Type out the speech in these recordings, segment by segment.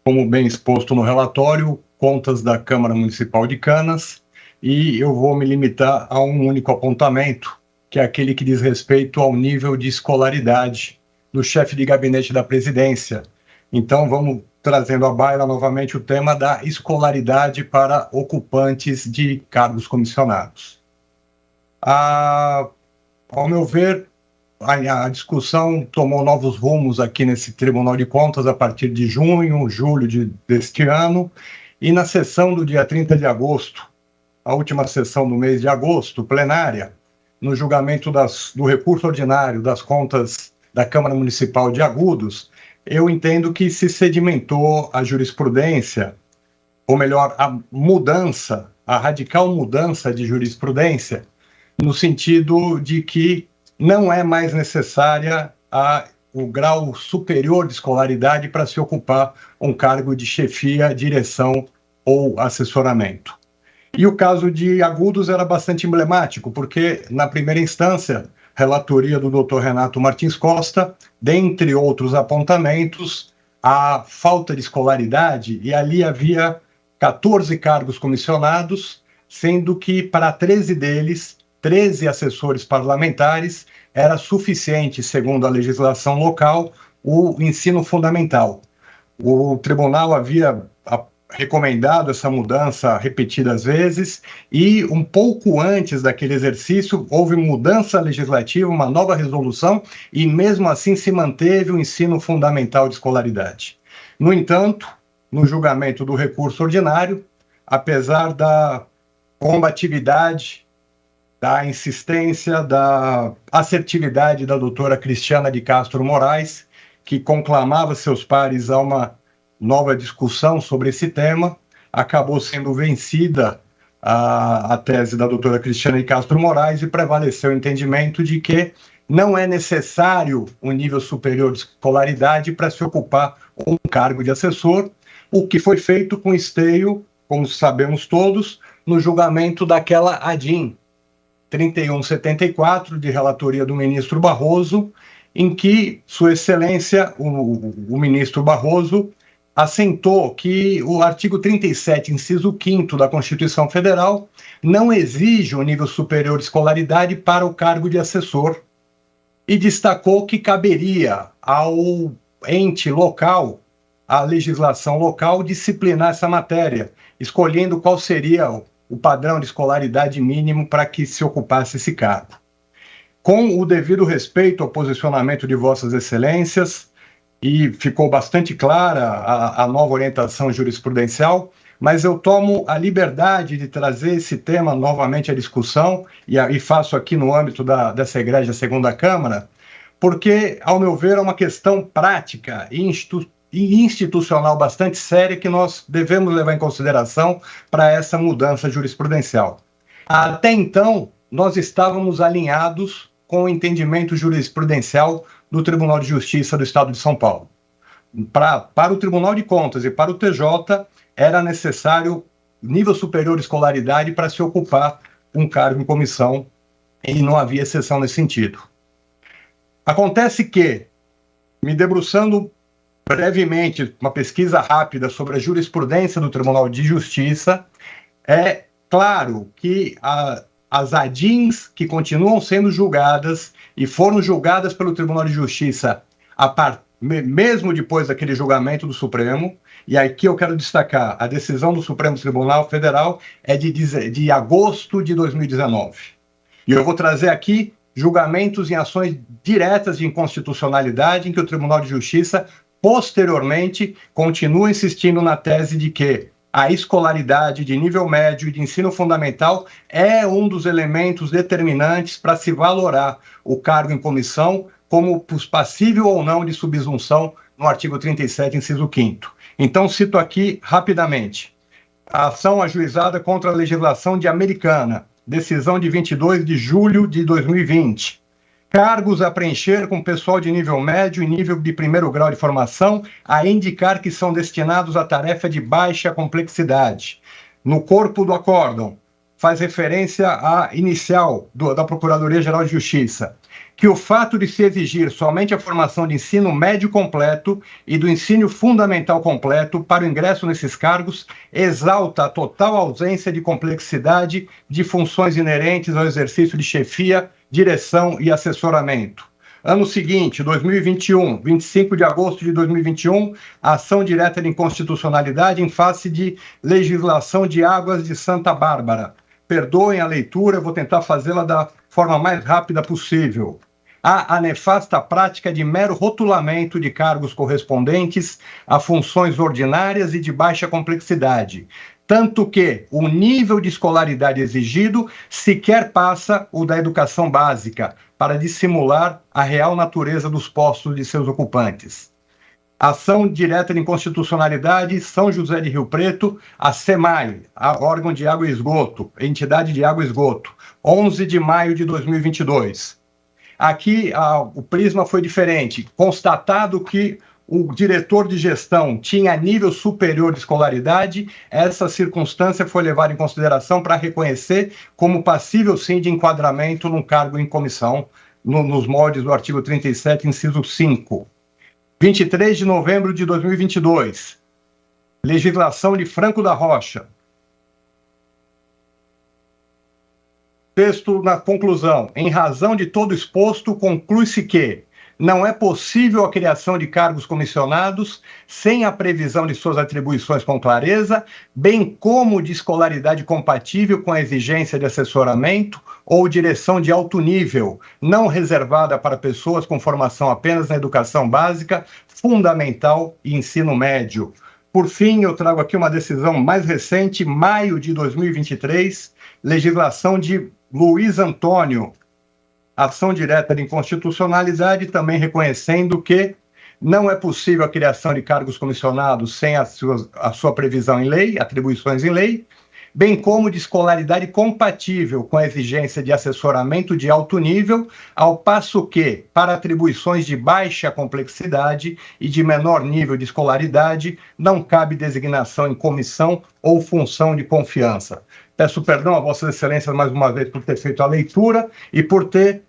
como bem exposto no relatório, contas da Câmara Municipal de Canas, e eu vou me limitar a um único apontamento, que é aquele que diz respeito ao nível de escolaridade do chefe de gabinete da presidência. Então, vamos trazendo à baila novamente o tema da escolaridade para ocupantes de cargos comissionados. Ao meu ver, a discussão tomou novos rumos aqui nesse Tribunal de Contas a partir de junho, julho deste ano, e na sessão do dia 30 de agosto, a última sessão do mês de agosto, plenária, no julgamento do recurso ordinário das contas da Câmara Municipal de Agudos, eu entendo que se sedimentou a jurisprudência, ou melhor, a radical mudança de jurisprudência, no sentido de que não é mais necessária o grau superior de escolaridade para se ocupar um cargo de chefia, direção ou assessoramento. E o caso de Agudos era bastante emblemático, porque, na primeira instância, relatoria do Dr. Renato Martins Costa, dentre outros apontamentos, a falta de escolaridade, e ali havia 14 cargos comissionados, sendo que para 13 deles, 13 assessores parlamentares, era suficiente, segundo a legislação local, o ensino fundamental. O tribunal havia recomendado essa mudança repetidas vezes, e um pouco antes daquele exercício houve mudança legislativa, uma nova resolução, e mesmo assim se manteve o ensino fundamental de escolaridade. No entanto, no julgamento do recurso ordinário, apesar da combatividade, da insistência, da assertividade da doutora Cristiana de Castro Moraes, que conclamava seus pares a uma nova discussão sobre esse tema, acabou sendo vencida a tese da doutora Cristiana de Castro Moraes e prevaleceu o entendimento de que não é necessário um nível superior de escolaridade para se ocupar um cargo de assessor, o que foi feito com esteio, como sabemos todos, no julgamento daquela ADIM 3174, de relatoria do ministro Barroso, em que Sua Excelência, o ministro Barroso, assentou que o artigo 37, inciso 5º da Constituição Federal não exige um nível superior de escolaridade para o cargo de assessor e destacou que caberia ao ente local, à legislação local, disciplinar essa matéria, escolhendo qual seria o padrão de escolaridade mínimo para que se ocupasse esse cargo. Com o devido respeito ao posicionamento de Vossas Excelências, e ficou bastante clara a nova orientação jurisprudencial, mas eu tomo a liberdade de trazer esse tema novamente à discussão, e faço aqui no âmbito dessa egrégia segunda Câmara, porque, ao meu ver, é uma questão prática e institucional bastante séria que nós devemos levar em consideração para essa mudança jurisprudencial. Até então, nós estávamos alinhados com o entendimento jurisprudencial do Tribunal de Justiça do Estado de São Paulo. Para o Tribunal de Contas e para o TJ, era necessário nível superior de escolaridade para se ocupar um cargo em comissão, e não havia exceção nesse sentido. Acontece que, me debruçando brevemente, uma pesquisa rápida sobre a jurisprudência do Tribunal de Justiça, é claro que as ADIMs que continuam sendo julgadas e foram julgadas pelo Tribunal de Justiça mesmo depois daquele julgamento do Supremo, e aqui eu quero destacar, a decisão do Supremo Tribunal Federal é de agosto de 2019. E eu vou trazer aqui julgamentos em ações diretas de inconstitucionalidade em que o Tribunal de Justiça, posteriormente, continua insistindo na tese de que a escolaridade de nível médio e de ensino fundamental é um dos elementos determinantes para se valorar o cargo em comissão como passível ou não de subsunção no artigo 37, inciso 5º. Então, cito aqui rapidamente. A ação ajuizada contra a legislação de Americana, decisão de 22 de julho de 2020. Cargos a preencher com pessoal de nível médio e nível de primeiro grau de formação, a indicar que são destinados a tarefa de baixa complexidade. No corpo do acórdão, faz referência à inicial da Procuradoria-Geral de Justiça, que o fato de se exigir somente a formação de ensino médio completo e do ensino fundamental completo para o ingresso nesses cargos exalta a total ausência de complexidade de funções inerentes ao exercício de chefia, direção e assessoramento. Ano seguinte, 2021, 25 de agosto de 2021, ação direta de inconstitucionalidade em face de legislação de águas de Santa Bárbara. Perdoem a leitura, eu vou tentar fazê-la da forma mais rápida possível. Há a nefasta prática de mero rotulamento de cargos correspondentes a funções ordinárias e de baixa complexidade, tanto que o nível de escolaridade exigido sequer passa o da educação básica, para dissimular a real natureza dos postos de seus ocupantes. Ação direta de inconstitucionalidade, São José de Rio Preto, a SEMAI, a órgão de água e esgoto, entidade de água e esgoto, 11 de maio de 2022. Aqui o prisma foi diferente, constatado que o diretor de gestão tinha nível superior de escolaridade, essa circunstância foi levada em consideração para reconhecer como passível, sim, de enquadramento num cargo em comissão, nos moldes do artigo 37, inciso 5. 23 de novembro de 2022, legislação de Franco da Rocha. Texto na conclusão. Em razão de todo exposto, conclui-se que não é possível a criação de cargos comissionados sem a previsão de suas atribuições com clareza, bem como de escolaridade compatível com a exigência de assessoramento ou direção de alto nível, não reservada para pessoas com formação apenas na educação básica, fundamental e ensino médio. Por fim, eu trago aqui uma decisão mais recente, maio de 2023, legislação de Luiz Antônio, ação direta de inconstitucionalidade, também reconhecendo que não é possível a criação de cargos comissionados sem a sua previsão em lei, atribuições em lei, bem como de escolaridade compatível com a exigência de assessoramento de alto nível, ao passo que, para atribuições de baixa complexidade e de menor nível de escolaridade, não cabe designação em comissão ou função de confiança. Peço perdão a Vossas Excelências mais uma vez por ter feito a leitura e por ter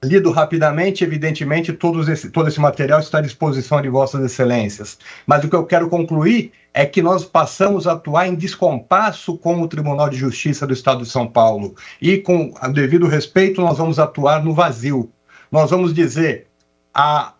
lido rapidamente. Evidentemente, todo esse material está à disposição de Vossas Excelências. Mas o que eu quero concluir é que nós passamos a atuar em descompasso com o Tribunal de Justiça do Estado de São Paulo. E, com o devido respeito, nós vamos atuar no vazio. Nós vamos dizer,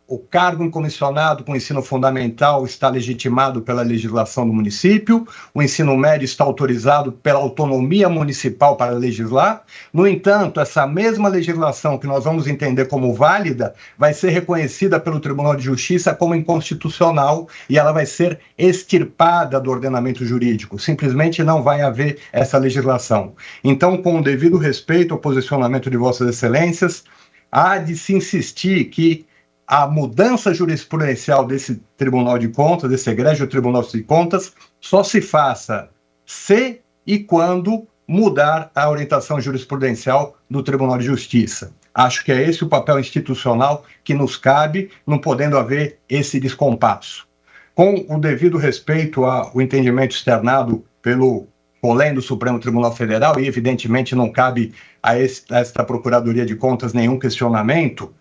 o cargo incomissionado com ensino fundamental está legitimado pela legislação do município, o ensino médio está autorizado pela autonomia municipal para legislar. No entanto, essa mesma legislação que nós vamos entender como válida vai ser reconhecida pelo Tribunal de Justiça como inconstitucional e ela vai ser extirpada do ordenamento jurídico. Simplesmente não vai haver essa legislação. Então, com o devido respeito ao posicionamento de Vossas Excelências, há de se insistir que a mudança jurisprudencial desse Tribunal de Contas, desse egrégio Tribunal de Contas, só se faça se e quando mudar a orientação jurisprudencial do Tribunal de Justiça. Acho que é esse o papel institucional que nos cabe, não podendo haver esse descompasso. Com o devido respeito ao entendimento externado pelo Polém do Supremo Tribunal Federal, e evidentemente não cabe a esta Procuradoria de Contas nenhum questionamento,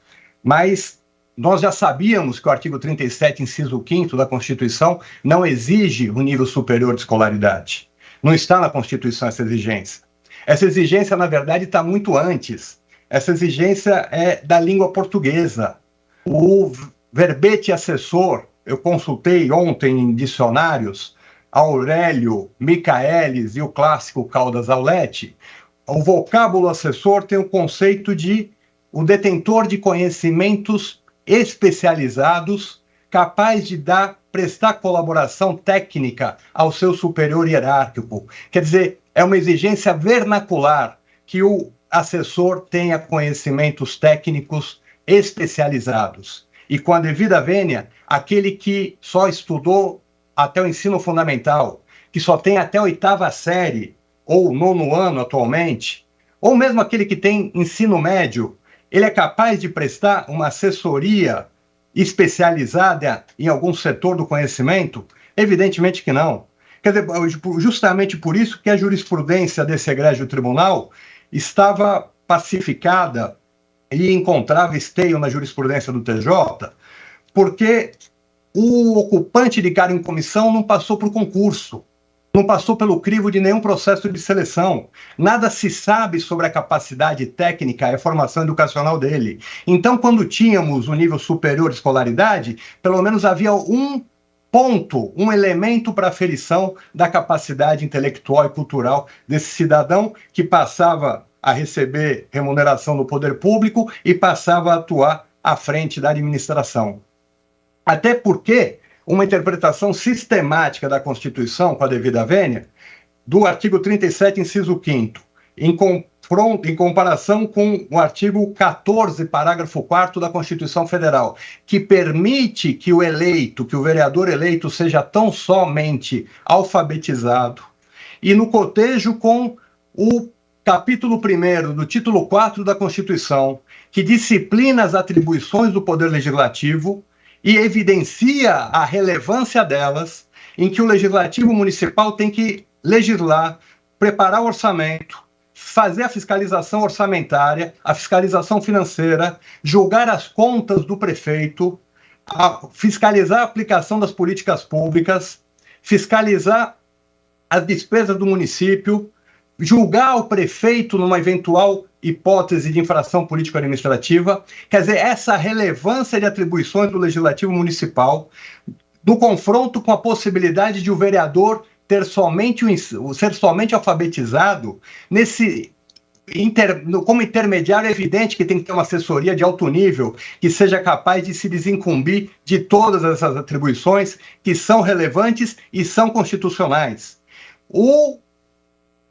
mas nós já sabíamos que o artigo 37, inciso 5º da Constituição não exige um nível superior de escolaridade. Não está na Constituição essa exigência. Essa exigência, na verdade, está muito antes. Essa exigência é da língua portuguesa. O verbete assessor, eu consultei ontem em dicionários, Aurélio, Michaelis e o clássico Caldas Aulete. O vocábulo assessor tem o conceito de o detentor de conhecimentos especializados, capaz de prestar colaboração técnica ao seu superior hierárquico. Quer dizer, é uma exigência vernacular que o assessor tenha conhecimentos técnicos especializados. E com a devida vênia, aquele que só estudou até o ensino fundamental, que só tem até a 8ª série, ou 9º ano atualmente, ou mesmo aquele que tem ensino médio, ele é capaz de prestar uma assessoria especializada em algum setor do conhecimento? Evidentemente que não. Quer dizer, justamente por isso que a jurisprudência desse egrégio tribunal estava pacificada e encontrava esteio na jurisprudência do TJ, porque o ocupante de cargo em comissão não passou por concurso, não passou pelo crivo de nenhum processo de seleção. Nada se sabe sobre a capacidade técnica e a formação educacional dele. Então, quando tínhamos o nível superior de escolaridade, pelo menos havia um ponto, um elemento para aferição da capacidade intelectual e cultural desse cidadão que passava a receber remuneração do poder público e passava a atuar à frente da administração. Até porque uma interpretação sistemática da Constituição, com a devida vênia, do artigo 37, inciso 5º, em comparação com o artigo 14, parágrafo 4º da Constituição Federal, que permite que o eleito, que o vereador eleito seja tão somente alfabetizado, e no cotejo com o capítulo 1º do título 4 da Constituição, que disciplina as atribuições do Poder Legislativo e evidencia a relevância delas, em que o Legislativo Municipal tem que legislar, preparar o orçamento, fazer a fiscalização orçamentária, a fiscalização financeira, julgar as contas do prefeito, fiscalizar a aplicação das políticas públicas, fiscalizar as despesas do município, julgar o prefeito numa eventual hipótese de infração político-administrativa. Quer dizer, essa relevância de atribuições do Legislativo Municipal, no confronto com a possibilidade de o vereador ser somente alfabetizado, como intermediário, é evidente que tem que ter uma assessoria de alto nível que seja capaz de se desincumbir de todas essas atribuições que são relevantes e são constitucionais. O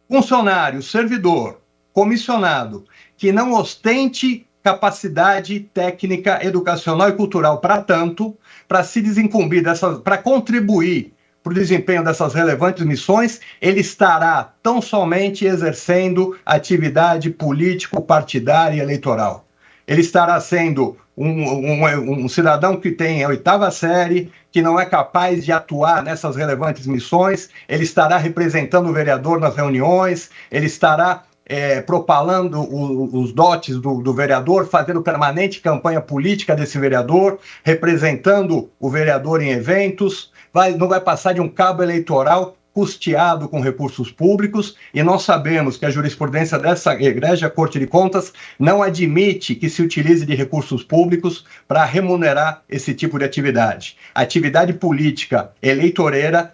funcionário, servidor, comissionado, que não ostente capacidade técnica, educacional e cultural para tanto, para se desincumbir para contribuir para o desempenho dessas relevantes missões, ele estará tão somente exercendo atividade político-partidária e eleitoral. Ele estará sendo um cidadão que tem a 8ª série, que não é capaz de atuar nessas relevantes missões, ele estará representando o vereador nas reuniões, ele estará propalando os dotes do vereador, fazendo permanente campanha política desse vereador, representando o vereador em eventos, não vai passar de um cabo eleitoral custeado com recursos públicos, e nós sabemos que a jurisprudência dessa egrégia Corte de Contas não admite que se utilize de recursos públicos para remunerar esse tipo de atividade. A atividade política eleitoreira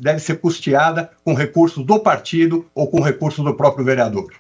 deve ser custeada com recursos do partido ou com recursos do próprio vereador.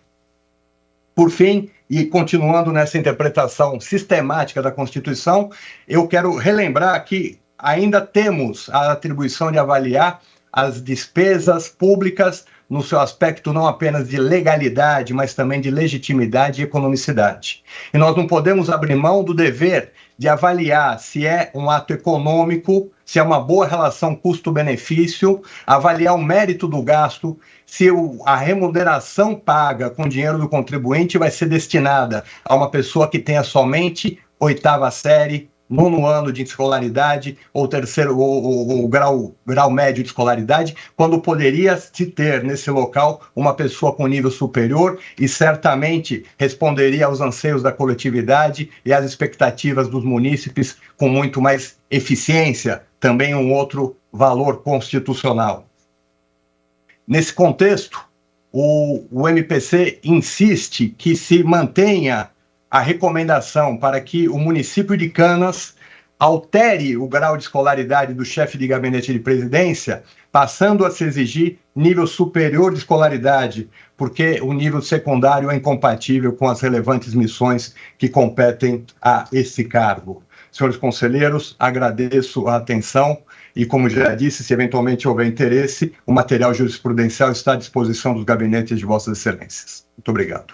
Por fim, e continuando nessa interpretação sistemática da Constituição, eu quero relembrar que ainda temos a atribuição de avaliar as despesas públicas no seu aspecto não apenas de legalidade, mas também de legitimidade e economicidade. E nós não podemos abrir mão do dever de avaliar se é um ato econômico, se é uma boa relação custo-benefício, avaliar o mérito do gasto, se a remuneração paga com dinheiro do contribuinte vai ser destinada a uma pessoa que tenha somente 8ª série, 9º ano de escolaridade ou grau médio de escolaridade, quando poderia se ter nesse local uma pessoa com nível superior e certamente responderia aos anseios da coletividade e às expectativas dos munícipes com muito mais eficiência, também um outro valor constitucional. Nesse contexto, o MPC insiste que se mantenha a recomendação para que o município de Canas altere o grau de escolaridade do chefe de gabinete de presidência, passando a se exigir nível superior de escolaridade, porque o nível secundário é incompatível com as relevantes missões que competem a esse cargo. Senhores conselheiros, agradeço a atenção e, como já disse, se eventualmente houver interesse, o material jurisprudencial está à disposição dos gabinetes de Vossas Excelências. Muito obrigado.